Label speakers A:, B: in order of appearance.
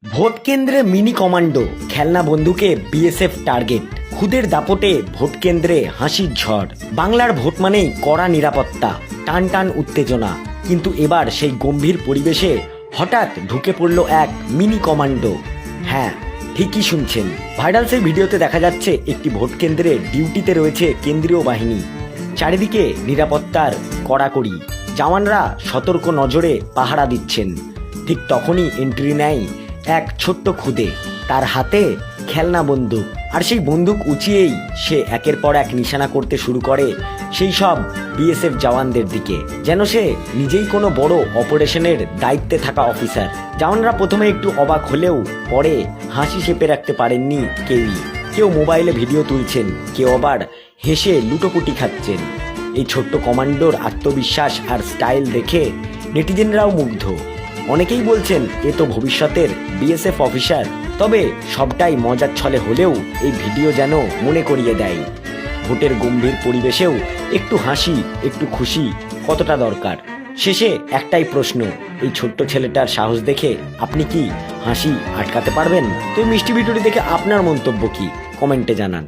A: Vote কেন্দ্রে mini commando, খেলনা বন্দুকে BSF target, খুদের দাপটে ভোট কেন্দ্রে হাসির ঝড়। বাংলার ভোট মানেই কড়া নিরাপত্তা, টান টান উত্তেজনা। কিন্তু এবার সেই গম্ভীর পরিবেশে হঠাৎ ঢুকে পড়ল এক মিনি কমান্ডো। হ্যাঁ, ঠিকই শুনছেন। ভাইরাল সেই ভিডিওতে দেখা যাচ্ছে একটি ভোট কেন্দ্রে ডিউটিতে রয়েছে কেন্দ্রীয় বাহিনী। চারিদিকে নিরাপত্তার কড়াকড়ি, জওয়ানরা সতর্ক নজরে পাহারা দিচ্ছেন। ঠিক তখনই এন্ট্রি নেয় এক ছোট্ট খুদে, তার হাতে খেলনা বন্দুক। আর সেই বন্দুক উঁচিয়েই সে একের পর এক নিশানা করতে শুরু করে সেই সব বিএসএফ জওয়ানদের দিকে, যেন সে নিজেই কোনো বড় অপারেশনের দায়িত্বে থাকা অফিসার। জওয়ানরা প্রথমে একটু অবাক হলেও পরে হাসি চেপে রাখতে পারেননি কেউই। কেউ মোবাইলে ভিডিও তুলছেন, কেউ আবার হেসে লুটোপুটি খাচ্ছেন। এই ছোট্ট কমান্ডোর আত্মবিশ্বাস আর স্টাইল দেখে নেটিজেনরাও মুগ্ধ। অনেকেই বলছেন এ তো ভবিষ্যতের বিএসএফ অফিসার। তবে সবটাই মজার ছলে হলেও এই ভিডিও যেন মনে করিয়ে দেয় ভোটের গম্ভীর পরিবেশেও একটু হাসি, একটু খুশি কতটা দরকার। শেষে একটাই প্রশ্ন, এই ছোট্ট ছেলেটার সাহস দেখে আপনি কি হাসি আটকাতে পারবেন? তো এই মিষ্টি ভিডিওটি দেখে আপনার মন্তব্য কি, কমেন্টে জানান।